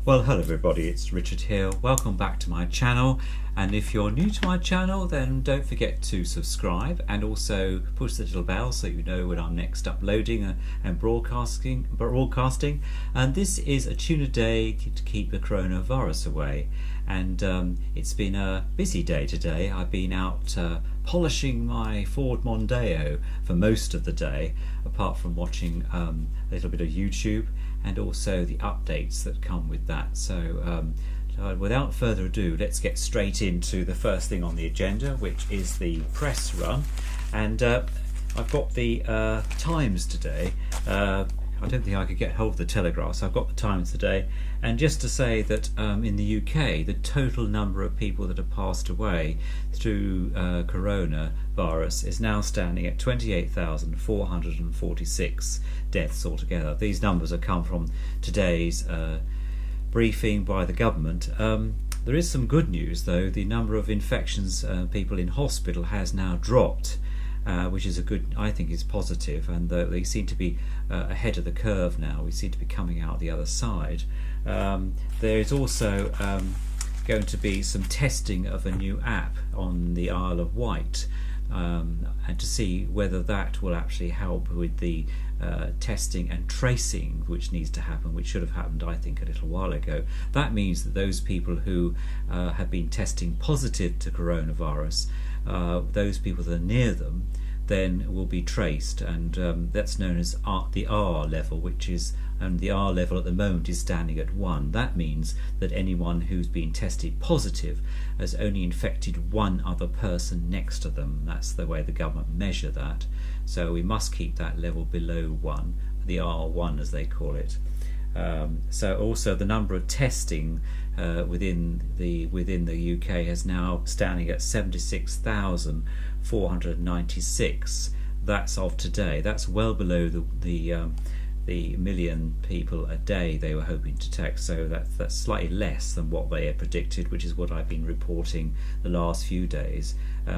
Well, hello everybody, it's Richard here. Welcome back to my channel, and if you're new to my channel then don't forget to subscribe and also push the little bell so you know when I'm next uploading and broadcasting. And this is a tune a day to keep the coronavirus away, and it's been a busy day today. I've been out polishing my Ford Mondeo for most of the day, apart from watching a little bit of YouTube and also the updates that come with that. So without further ado, let's get straight into the first thing on the agenda, which is the press run. And I've got the Times today. I don't think I could get hold of the Telegraph, so I've got the Times today. And just to say that in the UK, the total number of people that have passed away through coronavirus is now standing at 28,446 deaths altogether. These numbers have come from today's briefing by the government. There is some good news though. The number of infections, people in hospital, has now dropped, which is a good, I think is positive, and they seem to be ahead of the curve now. We seem to be coming out the other side. There is also going to be some testing of a new app on the Isle of Wight, and to see whether that will actually help with the testing and tracing which needs to happen, which should have happened I think a little while ago. That means that those people who have been testing positive to coronavirus, those people that are near them then will be traced, and that's known as the R level, which is, and the R level at the moment is standing at 1. That means that anyone who's been tested positive has only infected one other person next to them. That's the way the government measure that. So we must keep that level below 1, the R1 as they call it. So also the number of testing within the UK is now standing at 76,496. That's of today. That's well below the million people a day they were hoping to test. So that's slightly less than what they had predicted, which is what I've been reporting the last few days,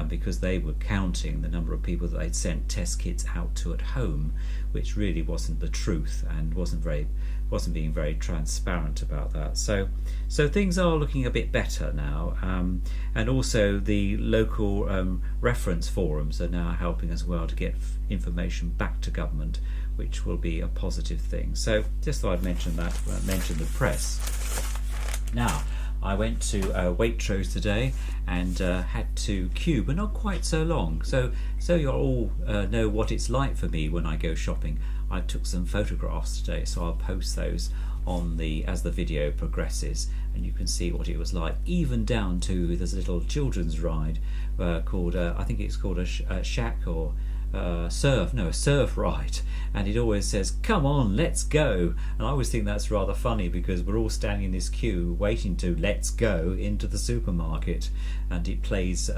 because they were counting the number of people that they'd sent test kits out to at home, which really wasn't the truth and wasn't being very transparent about that. So things are looking a bit better now, and also the local reference forums are now helping as well to get information back to government, which will be a positive thing. So just thought I'd mention that, mention the press. Now, I went to Waitrose today and had to queue, but not quite so long. So you all know what it's like for me when I go shopping. I took some photographs today, so I'll post those on as the video progresses, and you can see what it was like, even down to this little children's ride called I think it's called a shack or a surf ride, and it always says come on let's go, and I always think that's rather funny because we're all standing in this queue waiting to let's go into the supermarket, and it plays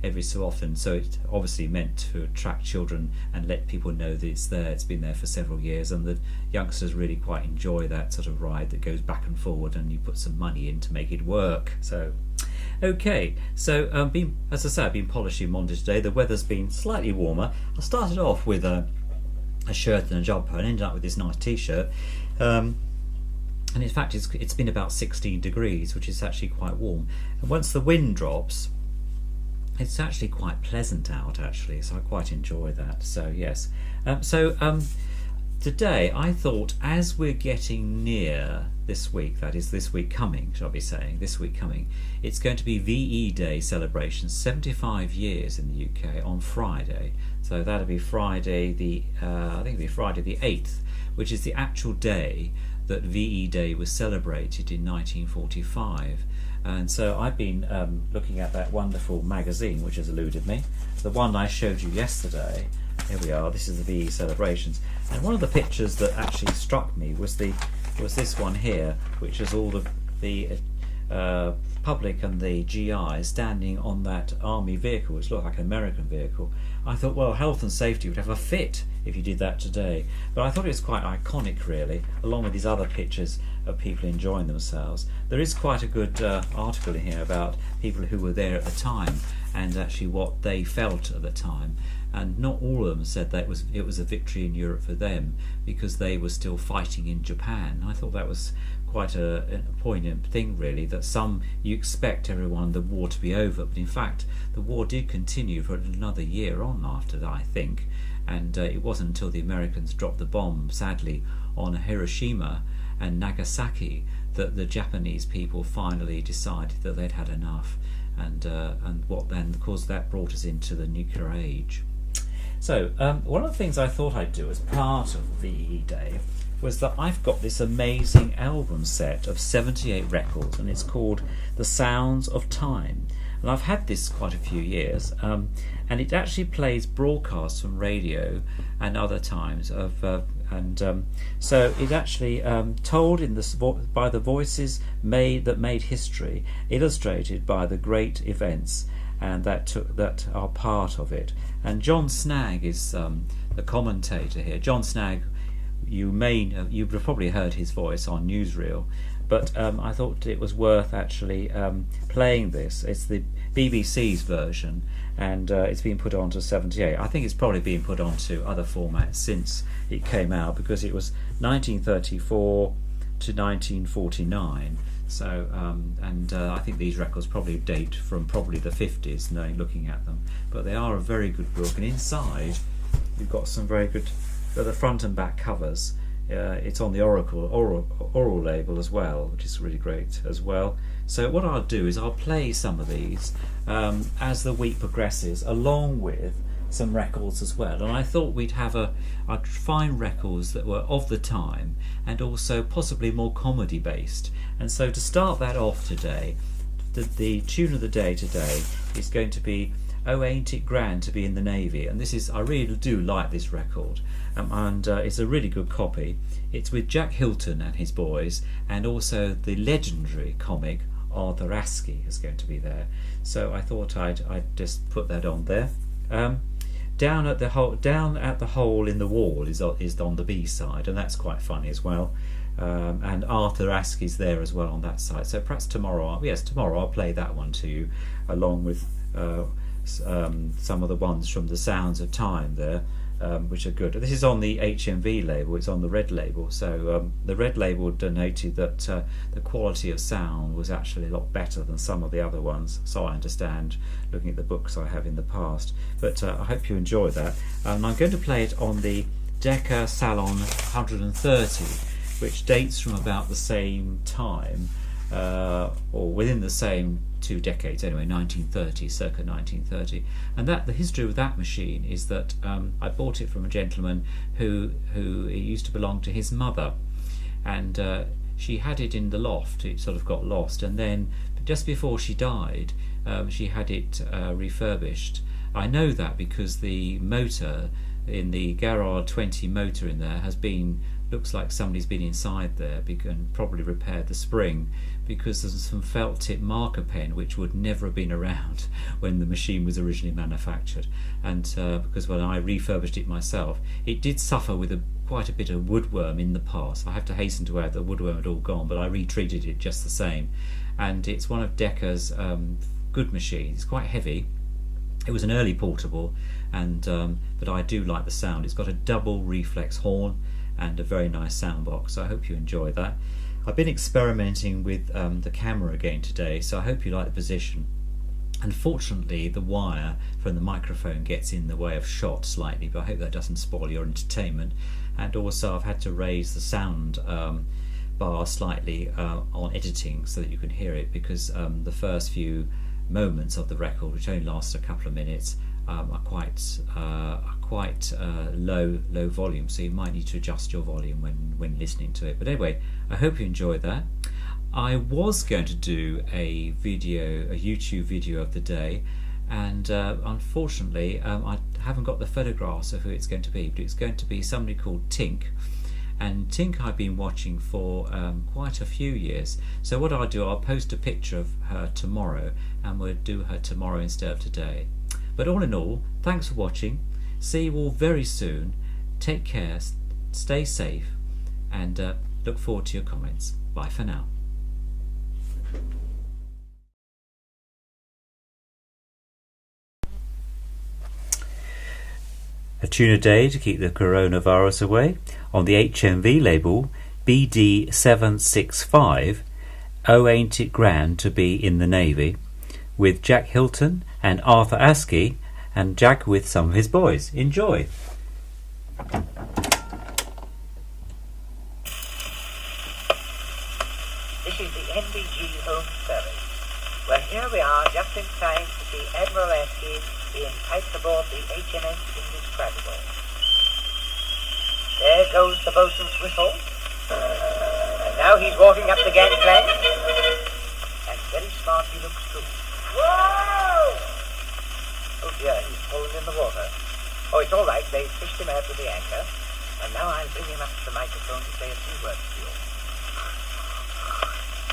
every so often, so it's obviously meant to attract children and let people know that it's there. It's been there for several years, and the youngsters really quite enjoy that sort of ride that goes back and forward and you put some money in to make it work. So okay, so as I say, I've been polishing Monday today. The weather's been slightly warmer. I started off with a shirt and a jumper and ended up with this nice t-shirt, and in fact it's been about 16 degrees, which is actually quite warm, and once the wind drops it's actually quite pleasant out actually, so I quite enjoy that. So yes, today I thought, as we're getting near this week, that is this week coming, shall I be saying, this week coming, it's going to be VE Day celebration, 75 years in the UK on Friday. So that'll be Friday I think it'll be Friday the 8th, which is the actual day that VE Day was celebrated in 1945. And so I've been looking at that wonderful magazine which has eluded me, the one I showed you yesterday. Here we are, this is the VE celebrations, and one of the pictures that actually struck me was this one here, which is all the public and the GI standing on that army vehicle, which looked like an American vehicle. I thought, well, health and safety would have a fit if you did that today, but I thought it was quite iconic really, along with these other pictures of people enjoying themselves. There is quite a good article in here about people who were there at the time and actually what they felt at the time. and not all of them said that it was a victory in Europe for them, because they were still fighting in Japan. I thought that was quite a poignant thing, really, that you expect everyone the war to be over, but in fact the war did continue for another year on after that, I think, and it wasn't until the Americans dropped the bomb, sadly, on Hiroshima and Nagasaki that the Japanese people finally decided that they'd had enough, and what then, of course, that brought us into the nuclear age. So one of the things I thought I'd do as part of VE Day was that I've got this amazing album set of 78 records, and it's called The Sounds of Time. And I've had this quite a few years, and it actually plays broadcasts from radio and other times so it actually told by the voices that made history, illustrated by the great events and that are part of it. And John Snagg is the commentator here. John Snagg, you've probably heard his voice on newsreel, but I thought it was worth actually playing this. It's the BBC's version, and it's been put onto 78. I think it's probably been put onto other formats since it came out, because it was 1934 to 1949. So I think these records probably date from probably the 50s, looking at them. But they are a very good book, and inside you've got some very good, the front and back covers. It's on the oral label as well, which is really great as well. So what I'll do is I'll play some of these as the week progresses, along with some records as well. And I thought I'd find records that were of the time and also possibly more comedy based. And so to start that off today, the tune of the day today is going to be "Oh Ain't It Grand to Be in the Navy," and I really do like this record, and it's a really good copy. It's with Jack Hylton and his boys, and also the legendary comic Arther Askey is going to be there. So I thought I'd just put that on there. Down at the hole in the wall is on the B side, and that's quite funny as well. And Arther Askey's there as well on that side. So perhaps tomorrow I'll play that one to you, along with some of the ones from The Sounds of Time there, which are good. This is on the HMV label, it's on the red label, so the red label denoted that the quality of sound was actually a lot better than some of the other ones, so I understand, looking at the books I have in the past. But I hope you enjoy that. I'm going to play it on the Decca Salon 130, which dates from about the same time, or within the same 2 decades anyway, 1930, circa 1930. And the history of that machine is that I bought it from a gentleman who it used to belong to his mother, and she had it in the loft. It sort of got lost, and then just before she died, she had it refurbished. I know that because the motor in the Garrard 20 motor in there looks like somebody's been inside there and probably repaired the spring, because there's some felt tip marker pen which would never have been around when the machine was originally manufactured, and because when I refurbished it myself, it did suffer with quite a bit of woodworm in the past. I have to hasten to add the woodworm had all gone, but I retreated it just the same, and it's one of Decca's good machines. It's quite heavy. It was an early portable, and but I do like the sound. It's got a double reflex horn and a very nice sound box, so I hope you enjoy that. I've been experimenting with the camera again today, so I hope you like the position. Unfortunately, the wire from the microphone gets in the way of shot slightly, but I hope that doesn't spoil your entertainment. And also I've had to raise the sound bar slightly on editing so that you can hear it, because the first few moments of the record, which only lasts a couple of minutes, are quite low volume, so you might need to adjust your volume when listening to it. But anyway, I hope you enjoyed that. I was going to do a YouTube video of the day, and unfortunately I haven't got the photographs of who it's going to be, but it's going to be somebody called Tink. And Tink I've been watching for quite a few years, so what I'll do, I'll post a picture of her tomorrow, and we'll do her tomorrow instead of today. But all in all, thanks for watching. See you all very soon. Take care, stay safe, and look forward to your comments. Bye for now. A tune a day to keep the coronavirus away. On the HMV label, BD765, Oh Ain't It Grand to Be in the Navy, with Jack Hylton and Arther Askey, and Jack with some of his boys. Enjoy! This is the NBG Home Service. Well, here we are, just in time to see Arther Askey being piped aboard the HMS Indescribable. There goes the bosun's whistle. And now he's walking up the gangplank. And very smart he looks too. Whoa! Oh dear, he's fallen in the water. Oh, it's all right, they fished him out with the anchor. And now I'll bring him up to the microphone to say a few words to you.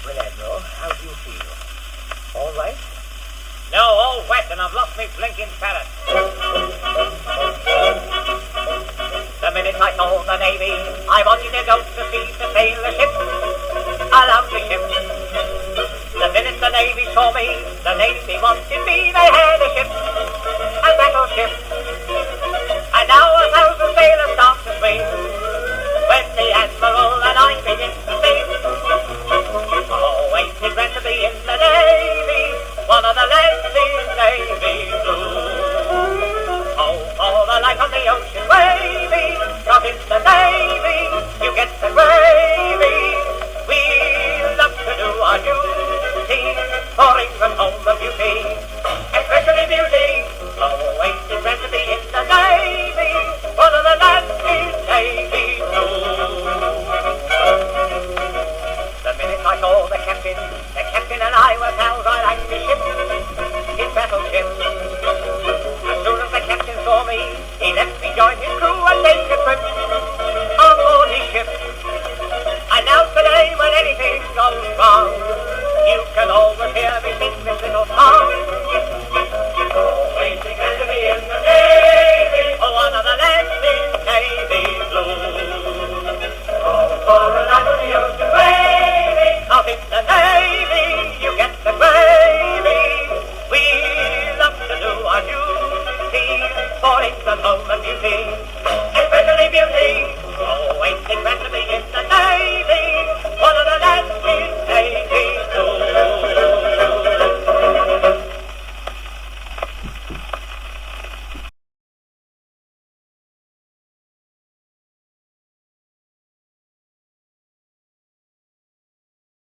Well, Admiral, how do you feel? All right? No, all wet, and I've lost me blinking parrot. The minute I saw the Navy, I wanted to go to sea to sail a ship, a lovely ship. The minute the Navy saw me, the Navy wanted me. They had a ship, a battleship. And now 1,000 sailors start to swing, when the Admiral and I begin to sing. Oh, ain't it grand to be in the Navy, one of the lads is Navy blue. Oh, for the life of the ocean wavy, cause in the Navy you get the gravy. We love to do our duty, for England home of beauty, especially beauty. Oh, ain't it grand to be in the Navy, one of the lads is Navy blue. The minute I saw the captain and I were pals. I liked his ship, his battleship. As soon as the captain saw me, he left me, join his crew and take a trip on board his ship. And now today, when anything goes wrong, you can always hear me sing this little song. Oh, ain't it grand to be in the Navy, oh, one of the lads is Navy blue. Oh, for a life of the ocean wavy, out in the Navy you get the gravy. We love to do our duty, for England home and beauty.